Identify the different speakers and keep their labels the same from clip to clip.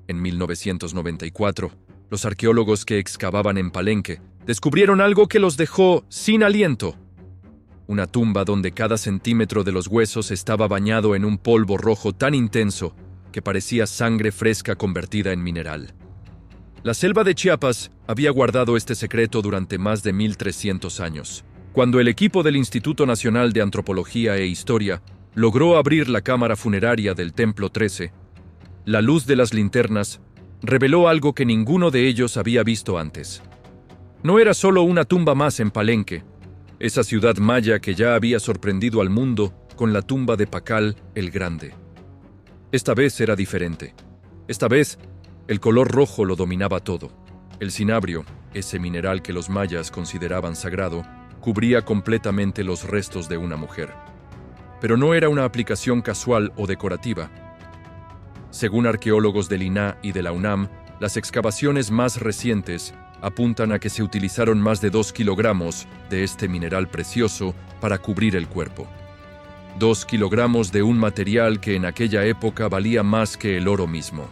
Speaker 1: En 1994, los arqueólogos que excavaban en Palenque descubrieron algo que los dejó sin aliento. Una tumba donde cada centímetro de los huesos estaba bañado en un polvo rojo tan intenso que parecía sangre fresca convertida en mineral. La selva de Chiapas había guardado este secreto durante más de 1300 años. Cuando el equipo del Instituto Nacional de Antropología e Historia logró abrir la cámara funeraria del Templo 13, la luz de las linternas reveló algo que ninguno de ellos había visto antes. No era solo una tumba más en Palenque, esa ciudad maya que ya había sorprendido al mundo con la tumba de Pacal el Grande. Esta vez era diferente. Esta vez, el color rojo lo dominaba todo. El cinabrio, ese mineral que los mayas consideraban sagrado, cubría completamente los restos de una mujer. Pero no era una aplicación casual o decorativa. Según arqueólogos del INAH y de la UNAM, las excavaciones más recientes apuntan a que se utilizaron más de 2 kilogramos de este mineral precioso para cubrir el cuerpo. 2 kilogramos de un material que en aquella época valía más que el oro mismo.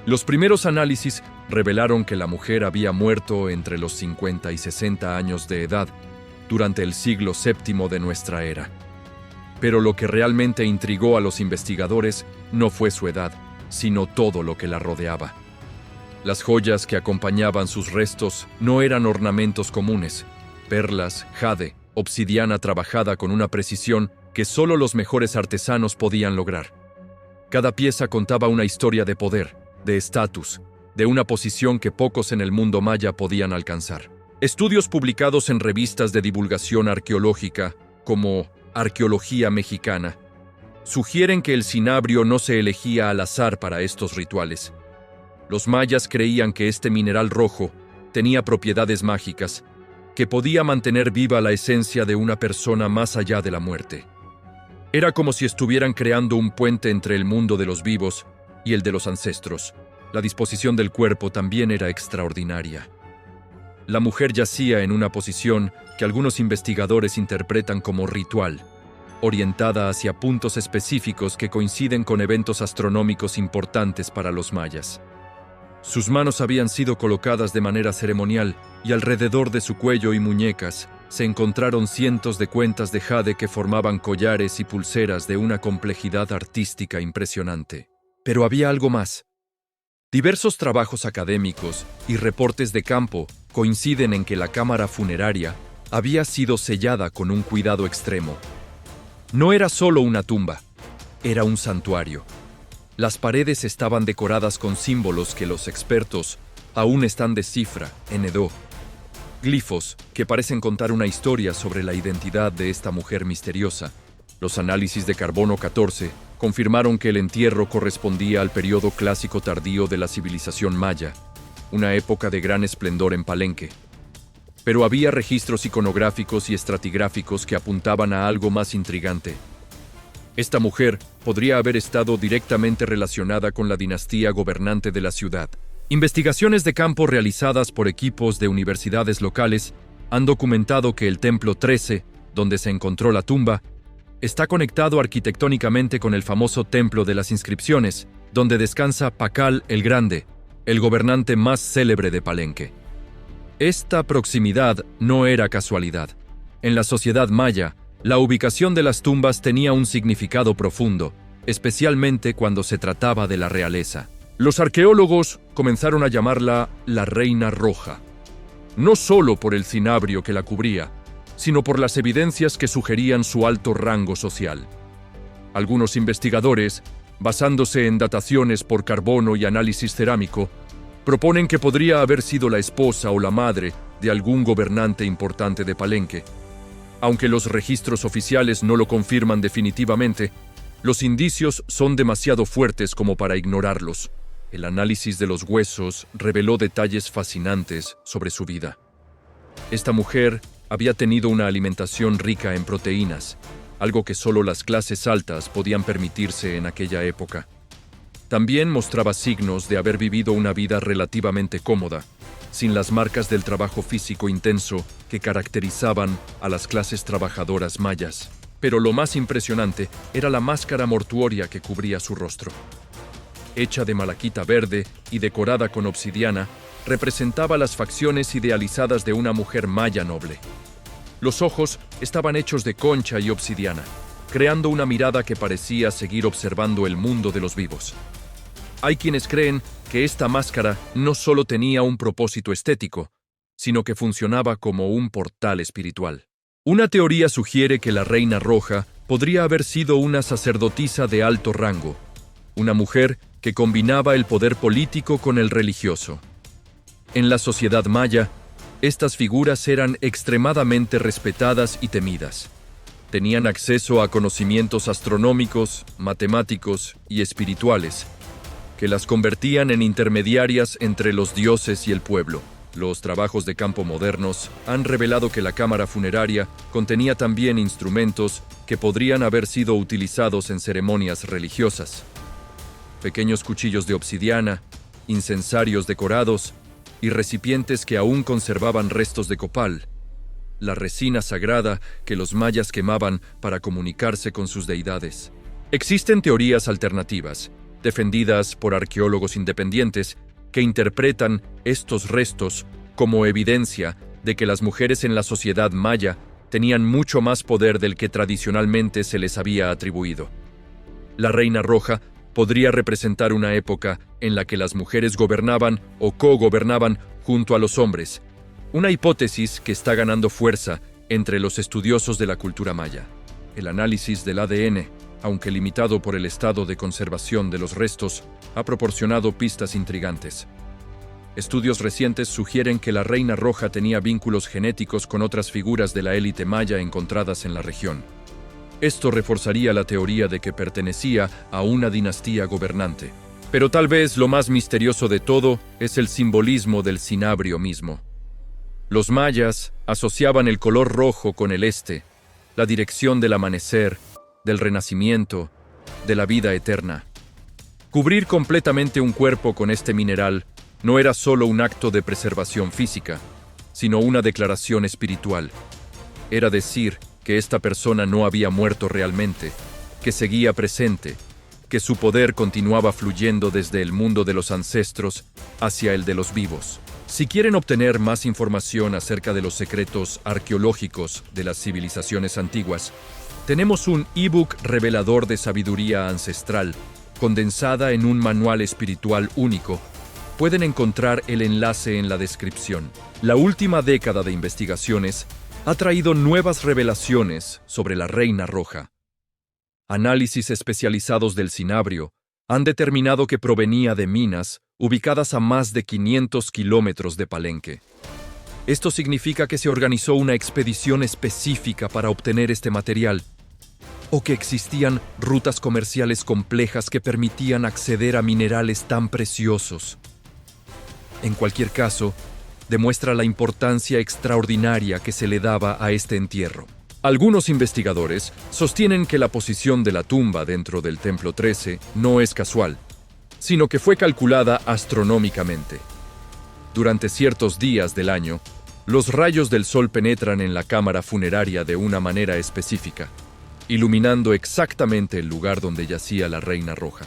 Speaker 1: Los primeros análisis revelaron que la mujer había muerto entre los 50 y 60 años de edad durante el siglo VII de nuestra era. Pero lo que realmente intrigó a los investigadores no fue su edad, sino todo lo que la rodeaba. Las joyas que acompañaban sus restos no eran ornamentos comunes: perlas, jade, obsidiana trabajada con una precisión que solo los mejores artesanos podían lograr. Cada pieza contaba una historia de poder, de estatus, de una posición que pocos en el mundo maya podían alcanzar. Estudios publicados en revistas de divulgación arqueológica, como Arqueología Mexicana, sugieren que el cinabrio no se elegía al azar para estos rituales. Los mayas creían que este mineral rojo tenía propiedades mágicas, que podía mantener viva la esencia de una persona más allá de la muerte. Era como si estuvieran creando un puente entre el mundo de los vivos y el de los ancestros. La disposición del cuerpo también era extraordinaria. La mujer yacía en una posición que algunos investigadores interpretan como ritual, orientada hacia puntos específicos que coinciden con eventos astronómicos importantes para los mayas. Sus manos habían sido colocadas de manera ceremonial y alrededor de su cuello y muñecas se encontraron cientos de cuentas de jade que formaban collares y pulseras de una complejidad artística impresionante. Pero había algo más. Diversos trabajos académicos y reportes de campo coinciden en que la cámara funeraria había sido sellada con un cuidado extremo. No era solo una tumba, era un santuario. Las paredes estaban decoradas con símbolos que los expertos aún están de cifra en Edo. Glifos que parecen contar una historia sobre la identidad de esta mujer misteriosa. Los análisis de carbono 14 confirmaron que el entierro correspondía al periodo clásico tardío de la civilización maya, una época de gran esplendor en Palenque. Pero había registros iconográficos y estratigráficos que apuntaban a algo más intrigante. Esta mujer podría haber estado directamente relacionada con la dinastía gobernante de la ciudad. Investigaciones de campo realizadas por equipos de universidades locales han documentado que el Templo 13, donde se encontró la tumba, está conectado arquitectónicamente con el famoso Templo de las Inscripciones, donde descansa Pacal el Grande, el gobernante más célebre de Palenque. Esta proximidad no era casualidad. En la sociedad maya, la ubicación de las tumbas tenía un significado profundo, especialmente cuando se trataba de la realeza. Los arqueólogos comenzaron a llamarla la Reina Roja, no solo por el cinabrio que la cubría, sino por las evidencias que sugerían su alto rango social. Algunos investigadores, basándose en dataciones por carbono y análisis cerámico, proponen que podría haber sido la esposa o la madre de algún gobernante importante de Palenque. Aunque los registros oficiales no lo confirman definitivamente, los indicios son demasiado fuertes como para ignorarlos. El análisis de los huesos reveló detalles fascinantes sobre su vida. Esta mujer había tenido una alimentación rica en proteínas, algo que solo las clases altas podían permitirse en aquella época. También mostraba signos de haber vivido una vida relativamente cómoda, sin las marcas del trabajo físico intenso que caracterizaban a las clases trabajadoras mayas. Pero lo más impresionante era la máscara mortuoria que cubría su rostro. hecha de malaquita verde y decorada con obsidiana, representaba las facciones idealizadas de una mujer maya noble. Los ojos estaban hechos de concha y obsidiana, creando una mirada que parecía seguir observando el mundo de los vivos. Hay quienes creen que esta máscara no solo tenía un propósito estético, sino que funcionaba como un portal espiritual. Una teoría sugiere que la Reina Roja podría haber sido una sacerdotisa de alto rango, una mujer que combinaba el poder político con el religioso. En la sociedad maya, estas figuras eran extremadamente respetadas y temidas. Tenían acceso a conocimientos astronómicos, matemáticos y espirituales, que las convertían en intermediarias entre los dioses y el pueblo. Los trabajos de campo modernos han revelado que la cámara funeraria contenía también instrumentos que podrían haber sido utilizados en ceremonias religiosas. Pequeños cuchillos de obsidiana, incensarios decorados y recipientes que aún conservaban restos de copal, la resina sagrada que los mayas quemaban para comunicarse con sus deidades. Existen teorías alternativas, defendidas por arqueólogos independientes, que interpretan estos restos como evidencia de que las mujeres en la sociedad maya tenían mucho más poder del que tradicionalmente se les había atribuido. La Reina Roja podría representar una época en la que las mujeres gobernaban o co-gobernaban junto a los hombres, una hipótesis que está ganando fuerza entre los estudiosos de la cultura maya. El análisis del ADN, aunque limitado por el estado de conservación de los restos, ha proporcionado pistas intrigantes. Estudios recientes sugieren que la Reina Roja tenía vínculos genéticos con otras figuras de la élite maya encontradas en la región. Esto reforzaría la teoría de que pertenecía a una dinastía gobernante. Pero tal vez lo más misterioso de todo es el simbolismo del cinabrio mismo. Los mayas asociaban el color rojo con el este, la dirección del amanecer, del renacimiento, de la vida eterna. Cubrir completamente un cuerpo con este mineral no era solo un acto de preservación física, sino una declaración espiritual. Era decir que esta persona no había muerto realmente, que seguía presente, que su poder continuaba fluyendo desde el mundo de los ancestros hacia el de los vivos. Si quieren obtener más información acerca de los secretos arqueológicos de las civilizaciones antiguas, tenemos un ebook revelador de sabiduría ancestral, condensada en un manual espiritual único. Pueden encontrar el enlace en la descripción. La última década de investigaciones ha traído nuevas revelaciones sobre la Reina Roja. Análisis especializados del cinabrio han determinado que provenía de minas ubicadas a más de 500 kilómetros de Palenque. Esto significa que se organizó una expedición específica para obtener este material, o que existían rutas comerciales complejas que permitían acceder a minerales tan preciosos. En cualquier caso, demuestra la importancia extraordinaria que se le daba a este entierro. Algunos investigadores sostienen que la posición de la tumba dentro del Templo 13 no es casual, sino que fue calculada astronómicamente. Durante ciertos días del año, los rayos del sol penetran en la cámara funeraria de una manera específica, iluminando exactamente el lugar donde yacía la Reina Roja.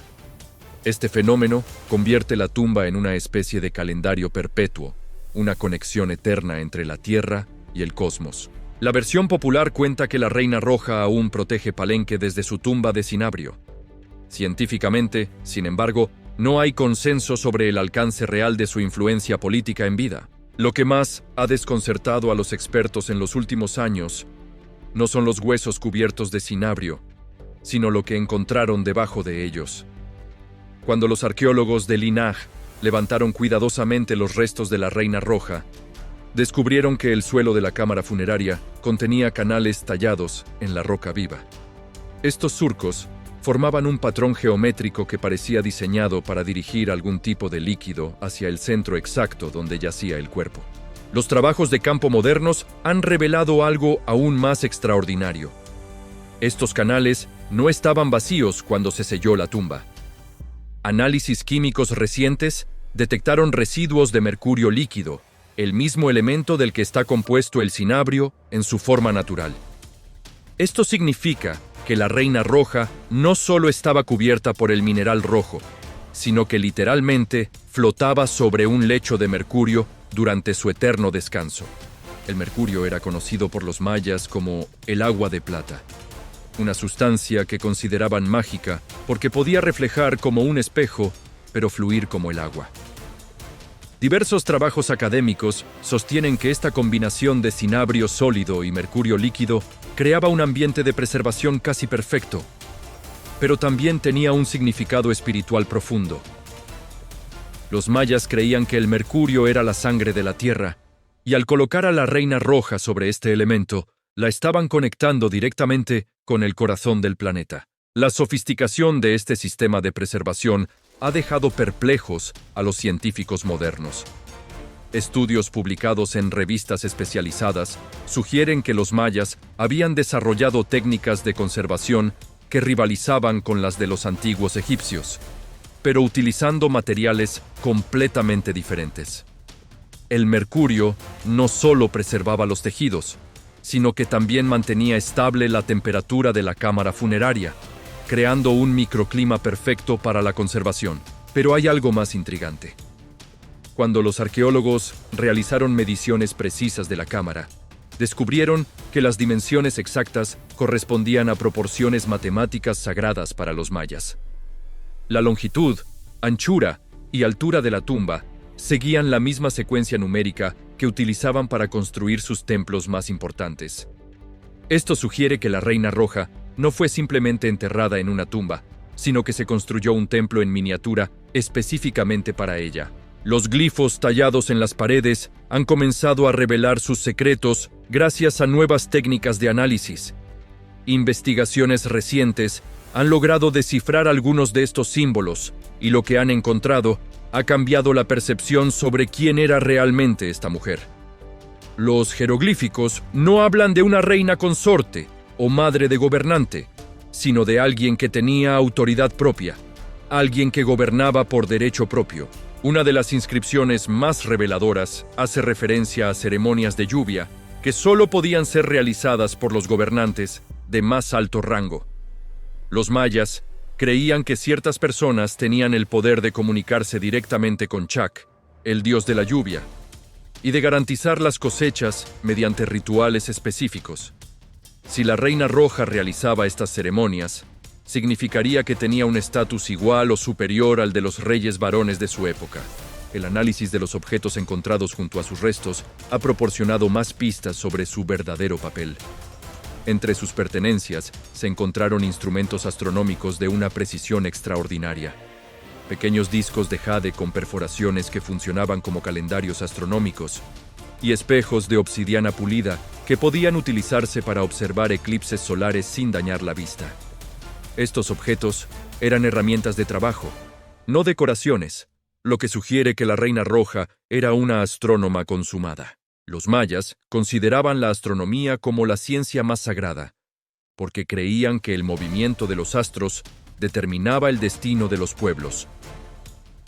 Speaker 1: Este fenómeno convierte la tumba en una especie de calendario perpetuo, una conexión eterna entre la Tierra y el cosmos. La versión popular cuenta que la Reina Roja aún protege Palenque desde su tumba de cinabrio. Científicamente, sin embargo, no hay consenso sobre el alcance real de su influencia política en vida. Lo que más ha desconcertado a los expertos en los últimos años no son los huesos cubiertos de cinabrio, sino lo que encontraron debajo de ellos. Cuando los arqueólogos de Linaj levantaron cuidadosamente los restos de la Reina Roja, descubrieron que el suelo de la cámara funeraria contenía canales tallados en la roca viva. Estos surcos formaban un patrón geométrico que parecía diseñado para dirigir algún tipo de líquido hacia el centro exacto donde yacía el cuerpo. Los trabajos de campo modernos han revelado algo aún más extraordinario. Estos canales no estaban vacíos cuando se selló la tumba. Análisis químicos recientes detectaron residuos de mercurio líquido, el mismo elemento del que está compuesto el cinabrio en su forma natural. Esto significa que la Reina Roja no solo estaba cubierta por el mineral rojo, sino que literalmente flotaba sobre un lecho de mercurio durante su eterno descanso. El mercurio era conocido por los mayas como el agua de plata, una sustancia que consideraban mágica porque podía reflejar como un espejo, pero fluir como el agua. Diversos trabajos académicos sostienen que esta combinación de cinabrio sólido y mercurio líquido creaba un ambiente de preservación casi perfecto, pero también tenía un significado espiritual profundo. Los mayas creían que el mercurio era la sangre de la tierra, y al colocar a la reina roja sobre este elemento, la estaban conectando directamente con el corazón del planeta. La sofisticación de este sistema de preservación ha dejado perplejos a los científicos modernos. Estudios publicados en revistas especializadas sugieren que los mayas habían desarrollado técnicas de conservación que rivalizaban con las de los antiguos egipcios, pero utilizando materiales completamente diferentes. El mercurio no solo preservaba los tejidos, sino que también mantenía estable la temperatura de la cámara funeraria, creando un microclima perfecto para la conservación. Pero hay algo más intrigante. Cuando los arqueólogos realizaron mediciones precisas de la cámara, descubrieron que las dimensiones exactas correspondían a proporciones matemáticas sagradas para los mayas. La longitud, anchura y altura de la tumba seguían la misma secuencia numérica que utilizaban para construir sus templos más importantes. Esto sugiere que la Reina Roja no fue simplemente enterrada en una tumba, sino que se construyó un templo en miniatura específicamente para ella. Los glifos tallados en las paredes han comenzado a revelar sus secretos gracias a nuevas técnicas de análisis. Investigaciones recientes han logrado descifrar algunos de estos símbolos, y lo que han encontrado ha cambiado la percepción sobre quién era realmente esta mujer. Los jeroglíficos no hablan de una reina consorte o madre de gobernante, sino de alguien que tenía autoridad propia, alguien que gobernaba por derecho propio. Una de las inscripciones más reveladoras hace referencia a ceremonias de lluvia que solo podían ser realizadas por los gobernantes de más alto rango. Los mayas creían que ciertas personas tenían el poder de comunicarse directamente con Chak, el dios de la lluvia, y de garantizar las cosechas mediante rituales específicos. Si la Reina Roja realizaba estas ceremonias, significaría que tenía un estatus igual o superior al de los reyes varones de su época. El análisis de los objetos encontrados junto a sus restos ha proporcionado más pistas sobre su verdadero papel. Entre sus pertenencias se encontraron instrumentos astronómicos de una precisión extraordinaria. Pequeños discos de jade con perforaciones que funcionaban como calendarios astronómicos, y espejos de obsidiana pulida que podían utilizarse para observar eclipses solares sin dañar la vista. Estos objetos eran herramientas de trabajo, no decoraciones, lo que sugiere que la Reina Roja era una astrónoma consumada. Los mayas consideraban la astronomía como la ciencia más sagrada, porque creían que el movimiento de los astros determinaba el destino de los pueblos.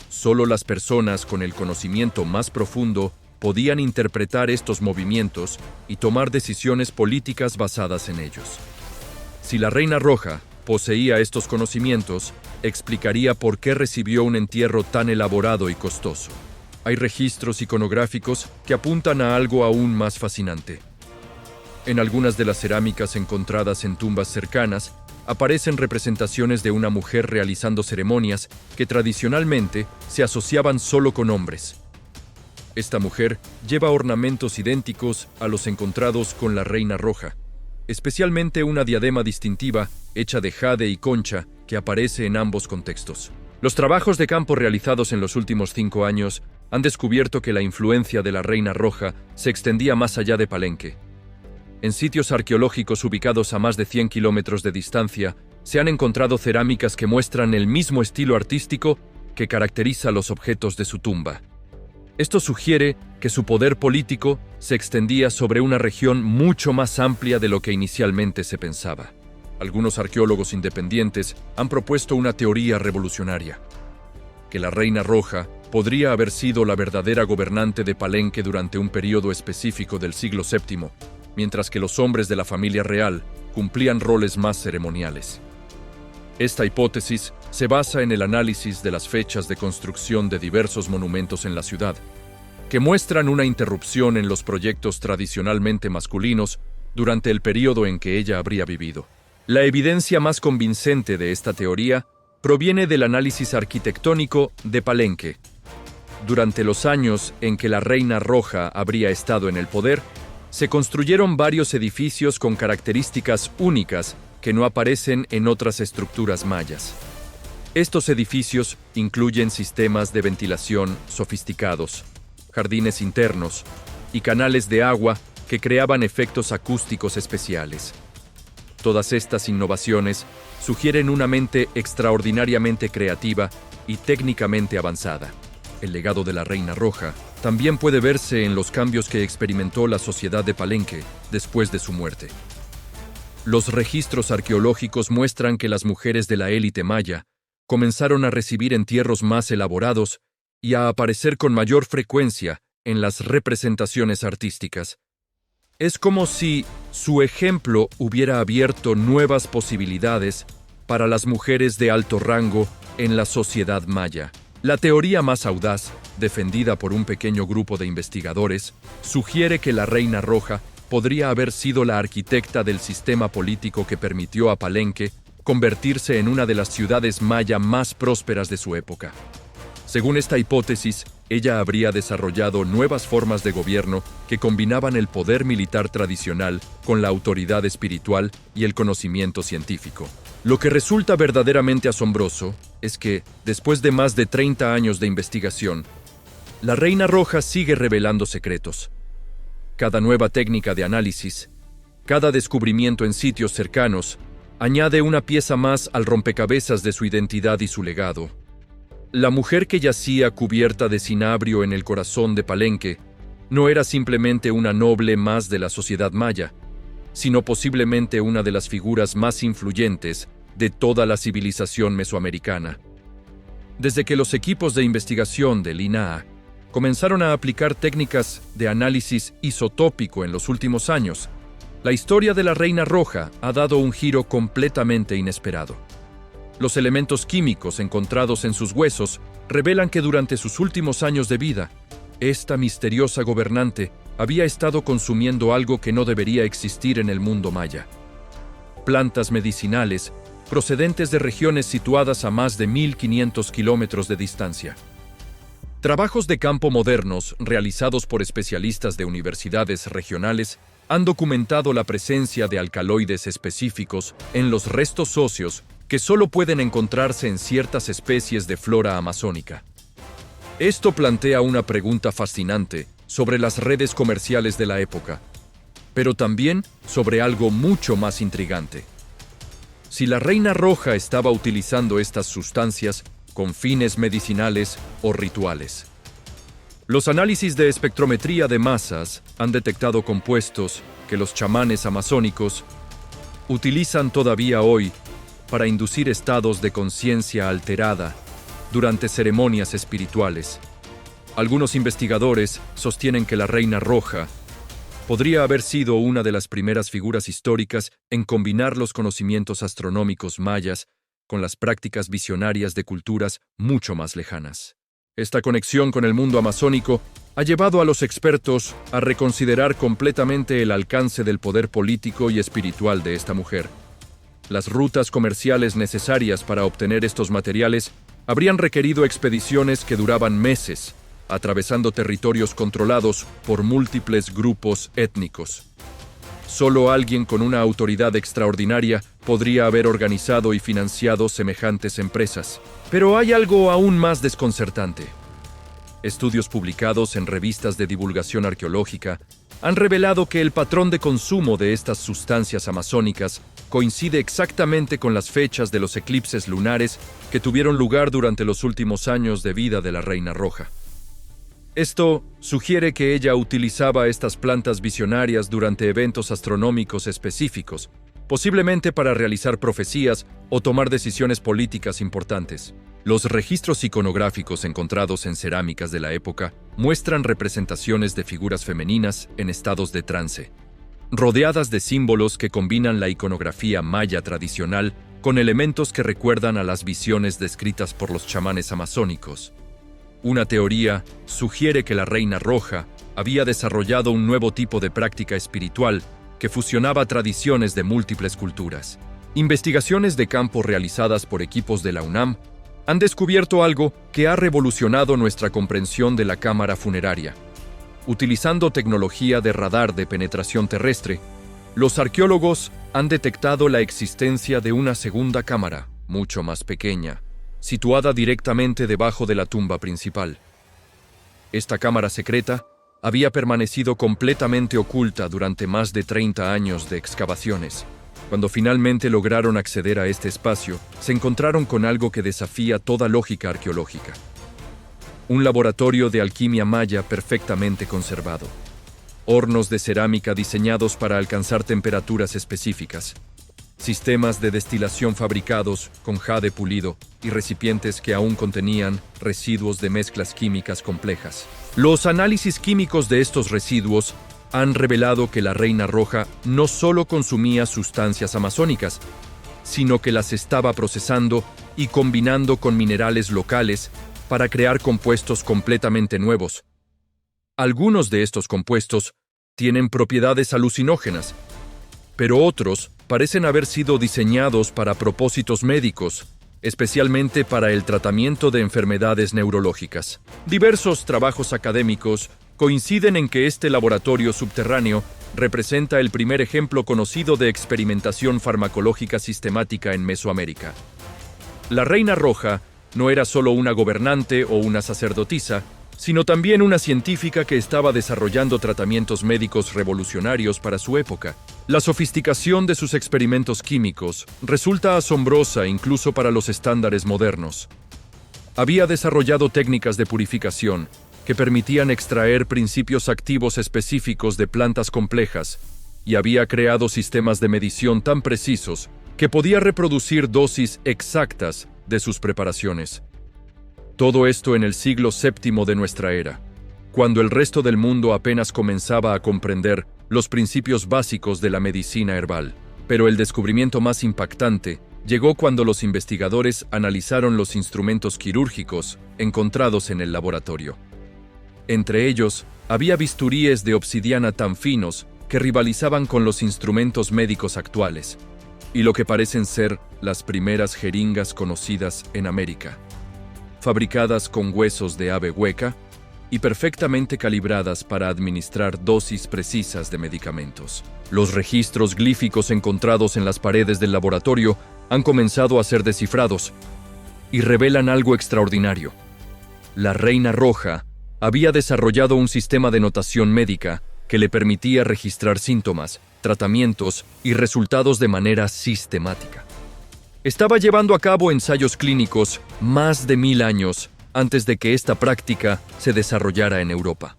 Speaker 1: Solo las personas con el conocimiento más profundo podían interpretar estos movimientos y tomar decisiones políticas basadas en ellos. Si la Reina Roja poseía estos conocimientos, explicaría por qué recibió un entierro tan elaborado y costoso. Hay registros iconográficos que apuntan a algo aún más fascinante. En algunas de las cerámicas encontradas en tumbas cercanas, aparecen representaciones de una mujer realizando ceremonias que tradicionalmente se asociaban solo con hombres. Esta mujer lleva ornamentos idénticos a los encontrados con la Reina Roja, especialmente una diadema distintiva hecha de jade y concha que aparece en ambos contextos. Los trabajos de campo realizados en los últimos 5 años han descubierto que la influencia de la Reina Roja se extendía más allá de Palenque. En sitios arqueológicos ubicados a más de 100 kilómetros de distancia, se han encontrado cerámicas que muestran el mismo estilo artístico que caracteriza los objetos de su tumba. Esto sugiere que su poder político se extendía sobre una región mucho más amplia de lo que inicialmente se pensaba. Algunos arqueólogos independientes han propuesto una teoría revolucionaria: que la Reina Roja podría haber sido la verdadera gobernante de Palenque durante un periodo específico del siglo VII, mientras que los hombres de la familia real cumplían roles más ceremoniales. Esta hipótesis se basa en el análisis de las fechas de construcción de diversos monumentos en la ciudad, que muestran una interrupción en los proyectos tradicionalmente masculinos durante el periodo en que ella habría vivido. La evidencia más convincente de esta teoría proviene del análisis arquitectónico de Palenque. Durante los años en que la Reina Roja habría estado en el poder, se construyeron varios edificios con características únicas que no aparecen en otras estructuras mayas. Estos edificios incluyen sistemas de ventilación sofisticados, jardines internos y canales de agua que creaban efectos acústicos especiales. Todas estas innovaciones sugieren una mente extraordinariamente creativa y técnicamente avanzada. El legado de la Reina Roja también puede verse en los cambios que experimentó la sociedad de Palenque después de su muerte. Los registros arqueológicos muestran que las mujeres de la élite maya comenzaron a recibir entierros más elaborados y a aparecer con mayor frecuencia en las representaciones artísticas. Es como si su ejemplo hubiera abierto nuevas posibilidades para las mujeres de alto rango en la sociedad maya. La teoría más audaz, defendida por un pequeño grupo de investigadores, sugiere que la Reina Roja podría haber sido la arquitecta del sistema político que permitió a Palenque convertirse en una de las ciudades maya más prósperas de su época. Según esta hipótesis, ella habría desarrollado nuevas formas de gobierno que combinaban el poder militar tradicional con la autoridad espiritual y el conocimiento científico. Lo que resulta verdaderamente asombroso es que, después de más de 30 años de investigación, la Reina Roja sigue revelando secretos. Cada nueva técnica de análisis, cada descubrimiento en sitios cercanos, añade una pieza más al rompecabezas de su identidad y su legado. La mujer que yacía cubierta de cinabrio en el corazón de Palenque no era simplemente una noble más de la sociedad maya, sino posiblemente una de las figuras más influyentes de toda la civilización mesoamericana. Desde que los equipos de investigación del INAH comenzaron a aplicar técnicas de análisis isotópico en los últimos años, la historia de la Reina Roja ha dado un giro completamente inesperado. Los elementos químicos encontrados en sus huesos revelan que durante sus últimos años de vida, esta misteriosa gobernante había estado consumiendo algo que no debería existir en el mundo maya: plantas medicinales procedentes de regiones situadas a más de 1.500 kilómetros de distancia. Trabajos de campo modernos realizados por especialistas de universidades regionales han documentado la presencia de alcaloides específicos en los restos óseos que solo pueden encontrarse en ciertas especies de flora amazónica. Esto plantea una pregunta fascinante sobre las redes comerciales de la época, pero también sobre algo mucho más intrigante. Si la Reina Roja estaba utilizando estas sustancias con fines medicinales o rituales. Los análisis de espectrometría de masas han detectado compuestos que los chamanes amazónicos utilizan todavía hoy para inducir estados de conciencia alterada durante ceremonias espirituales. Algunos investigadores sostienen que la Reina Roja podría haber sido una de las primeras figuras históricas en combinar los conocimientos astronómicos mayas con las prácticas visionarias de culturas mucho más lejanas. Esta conexión con el mundo amazónico ha llevado a los expertos a reconsiderar completamente el alcance del poder político y espiritual de esta mujer. Las rutas comerciales necesarias para obtener estos materiales habrían requerido expediciones que duraban meses, atravesando territorios controlados por múltiples grupos étnicos. Solo alguien con una autoridad extraordinaria podría haber organizado y financiado semejantes empresas. Pero hay algo aún más desconcertante. Estudios publicados en revistas de divulgación arqueológica han revelado que el patrón de consumo de estas sustancias amazónicas coincide exactamente con las fechas de los eclipses lunares que tuvieron lugar durante los últimos años de vida de la Reina Roja. Esto sugiere que ella utilizaba estas plantas visionarias durante eventos astronómicos específicos, posiblemente para realizar profecías o tomar decisiones políticas importantes. Los registros iconográficos encontrados en cerámicas de la época muestran representaciones de figuras femeninas en estados de trance, rodeadas de símbolos que combinan la iconografía maya tradicional con elementos que recuerdan a las visiones descritas por los chamanes amazónicos. Una teoría sugiere que la Reina Roja había desarrollado un nuevo tipo de práctica espiritual que fusionaba tradiciones de múltiples culturas. Investigaciones de campo realizadas por equipos de la UNAM han descubierto algo que ha revolucionado nuestra comprensión de la cámara funeraria. Utilizando tecnología de radar de penetración terrestre, los arqueólogos han detectado la existencia de una segunda cámara, mucho más pequeña, situada directamente debajo de la tumba principal. Esta cámara secreta había permanecido completamente oculta durante más de 30 años de excavaciones. Cuando finalmente lograron acceder a este espacio, se encontraron con algo que desafía toda lógica arqueológica. Un laboratorio de alquimia maya perfectamente conservado. Hornos de cerámica diseñados para alcanzar temperaturas específicas. Sistemas de destilación fabricados con jade pulido y recipientes que aún contenían residuos de mezclas químicas complejas. Los análisis químicos de estos residuos han revelado que la Reina Roja no solo consumía sustancias amazónicas, sino que las estaba procesando y combinando con minerales locales para crear compuestos completamente nuevos. Algunos de estos compuestos tienen propiedades alucinógenas, pero otros parecen haber sido diseñados para propósitos médicos, especialmente para el tratamiento de enfermedades neurológicas. Diversos trabajos académicos coinciden en que este laboratorio subterráneo representa el primer ejemplo conocido de experimentación farmacológica sistemática en Mesoamérica. La Reina Roja no era solo una gobernante o una sacerdotisa, sino también una científica que estaba desarrollando tratamientos médicos revolucionarios para su época. La sofisticación de sus experimentos químicos resulta asombrosa incluso para los estándares modernos. Había desarrollado técnicas de purificación que permitían extraer principios activos específicos de plantas complejas y había creado sistemas de medición tan precisos que podía reproducir dosis exactas de sus preparaciones. Todo esto en el siglo VII de nuestra era, cuando el resto del mundo apenas comenzaba a comprender los principios básicos de la medicina herbal. Pero el descubrimiento más impactante llegó cuando los investigadores analizaron los instrumentos quirúrgicos encontrados en el laboratorio. Entre ellos, había bisturíes de obsidiana tan finos que rivalizaban con los instrumentos médicos actuales, y lo que parecen ser las primeras jeringas conocidas en América, fabricadas con huesos de ave hueca y perfectamente calibradas para administrar dosis precisas de medicamentos. Los registros glíficos encontrados en las paredes del laboratorio han comenzado a ser descifrados y revelan algo extraordinario. La Reina Roja había desarrollado un sistema de notación médica que le permitía registrar síntomas, tratamientos y resultados de manera sistemática. Estaba llevando a cabo ensayos clínicos más de 1000 años antes de que esta práctica se desarrollara en Europa.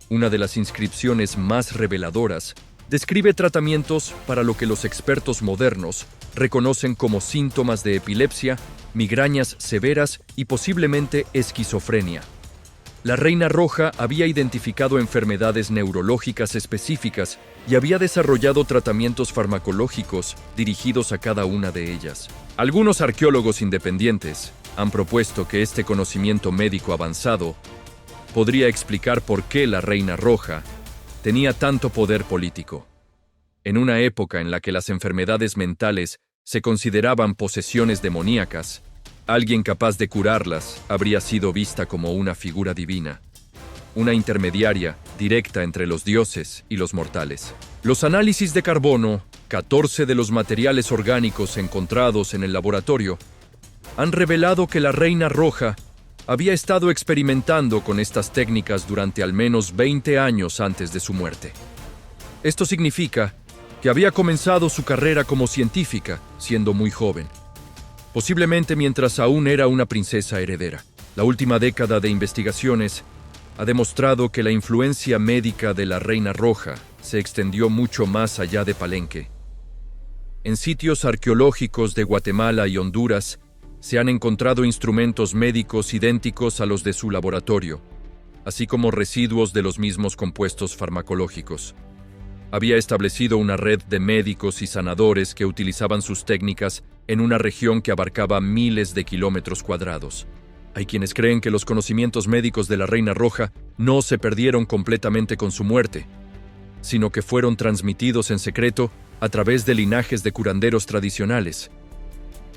Speaker 1: Una de las inscripciones más reveladoras describe tratamientos para lo que los expertos modernos reconocen como síntomas de epilepsia, migrañas severas y posiblemente esquizofrenia. La Reina Roja había identificado enfermedades neurológicas específicas y había desarrollado tratamientos farmacológicos dirigidos a cada una de ellas. Algunos arqueólogos independientes han propuesto que este conocimiento médico avanzado podría explicar por qué la Reina Roja tenía tanto poder político. En una época en la que las enfermedades mentales se consideraban posesiones demoníacas, alguien capaz de curarlas habría sido vista como una figura divina, una intermediaria directa entre los dioses y los mortales. Los análisis de carbono, 14 de los materiales orgánicos encontrados en el laboratorio, han revelado que la Reina Roja había estado experimentando con estas técnicas durante al menos 20 años antes de su muerte. Esto significa que había comenzado su carrera como científica siendo muy joven, posiblemente mientras aún era una princesa heredera. La última década de investigaciones ha demostrado que la influencia médica de la Reina Roja se extendió mucho más allá de Palenque. En sitios arqueológicos de Guatemala y Honduras se han encontrado instrumentos médicos idénticos a los de su laboratorio, así como residuos de los mismos compuestos farmacológicos. había establecido una red de médicos y sanadores que utilizaban sus técnicas en una región que abarcaba miles de kilómetros cuadrados. Hay quienes creen que los conocimientos médicos de la Reina Roja no se perdieron completamente con su muerte, sino que fueron transmitidos en secreto a través de linajes de curanderos tradicionales.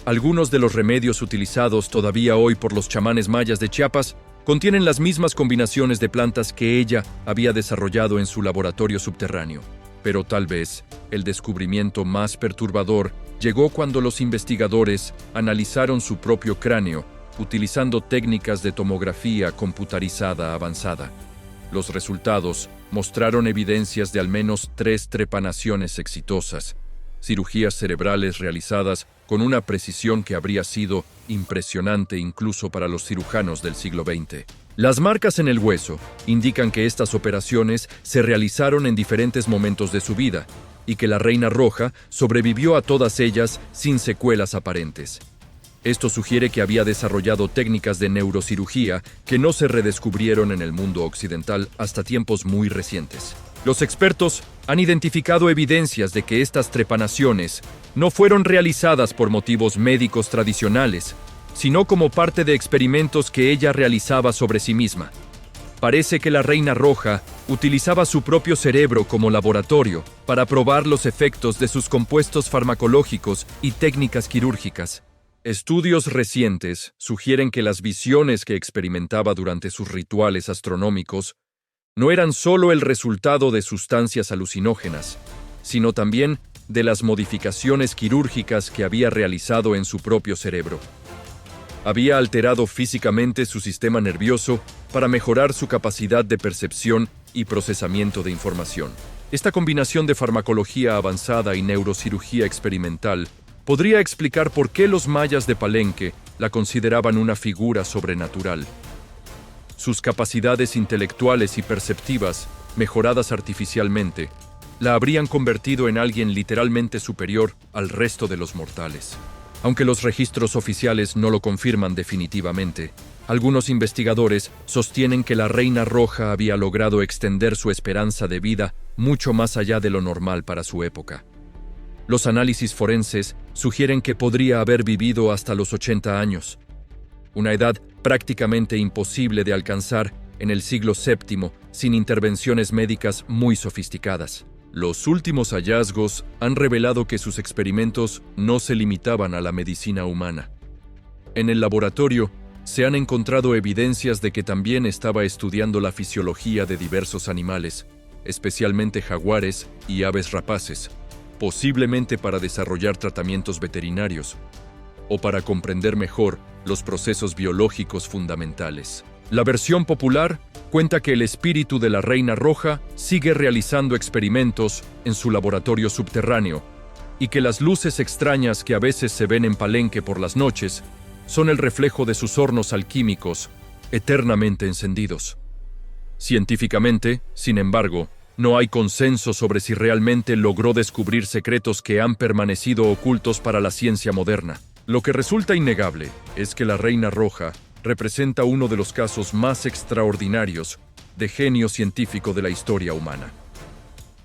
Speaker 1: Algunos de los remedios utilizados todavía hoy por los chamanes mayas de Chiapas contienen las mismas combinaciones de plantas que ella había desarrollado en su laboratorio subterráneo. Pero tal vez el descubrimiento más perturbador llegó cuando los investigadores analizaron su propio cráneo utilizando técnicas de tomografía computarizada avanzada. Los resultados mostraron evidencias de al menos 3 trepanaciones exitosas, cirugías cerebrales realizadas con una precisión que habría sido impresionante incluso para los cirujanos del siglo XX. Las marcas en el hueso indican que estas operaciones se realizaron en diferentes momentos de su vida y que la Reina Roja sobrevivió a todas ellas sin secuelas aparentes. Esto sugiere que había desarrollado técnicas de neurocirugía que no se redescubrieron en el mundo occidental hasta tiempos muy recientes. Los expertos han identificado evidencias de que estas trepanaciones no fueron realizadas por motivos médicos tradicionales, sino como parte de experimentos que ella realizaba sobre sí misma. Parece que la Reina Roja utilizaba su propio cerebro como laboratorio para probar los efectos de sus compuestos farmacológicos y técnicas quirúrgicas. Estudios recientes sugieren que las visiones que experimentaba durante sus rituales astronómicos no eran solo el resultado de sustancias alucinógenas, sino también de las modificaciones quirúrgicas que había realizado en su propio cerebro. Había alterado físicamente su sistema nervioso para mejorar su capacidad de percepción y procesamiento de información. Esta combinación de farmacología avanzada y neurocirugía experimental podría explicar por qué los mayas de Palenque la consideraban una figura sobrenatural. Sus capacidades intelectuales y perceptivas, mejoradas artificialmente, la habrían convertido en alguien literalmente superior al resto de los mortales. Aunque los registros oficiales no lo confirman definitivamente, algunos investigadores sostienen que la Reina Roja había logrado extender su esperanza de vida mucho más allá de lo normal para su época. Los análisis forenses sugieren que podría haber vivido hasta los 80 años, una edad prácticamente imposible de alcanzar en el siglo VII sin intervenciones médicas muy sofisticadas. Los últimos hallazgos han revelado que sus experimentos no se limitaban a la medicina humana. En el laboratorio se han encontrado evidencias de que también estaba estudiando la fisiología de diversos animales, especialmente jaguares y aves rapaces, posiblemente para desarrollar tratamientos veterinarios o para comprender mejor los procesos biológicos fundamentales. La versión popular cuenta que el espíritu de la Reina Roja sigue realizando experimentos en su laboratorio subterráneo y que las luces extrañas que a veces se ven en Palenque por las noches son el reflejo de sus hornos alquímicos eternamente encendidos. Científicamente, sin embargo, no hay consenso sobre si realmente logró descubrir secretos que han permanecido ocultos para la ciencia moderna. Lo que resulta innegable es que la Reina Roja representa uno de los casos más extraordinarios de genio científico de la historia humana.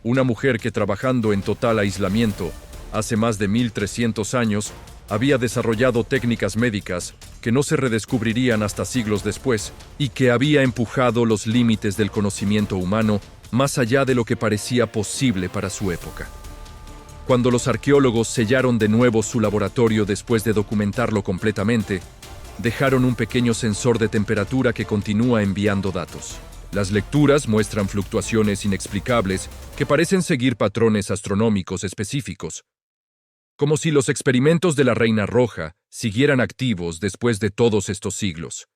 Speaker 1: Una mujer que, trabajando en total aislamiento hace más de 1300 años, había desarrollado técnicas médicas que no se redescubrirían hasta siglos después y que había empujado los límites del conocimiento humano más allá de lo que parecía posible para su época. Cuando los arqueólogos sellaron de nuevo su laboratorio después de documentarlo completamente, dejaron un pequeño sensor de temperatura que continúa enviando datos. Las lecturas muestran fluctuaciones inexplicables que parecen seguir patrones astronómicos específicos, como si los experimentos de la Reina Roja siguieran activos después de todos estos siglos.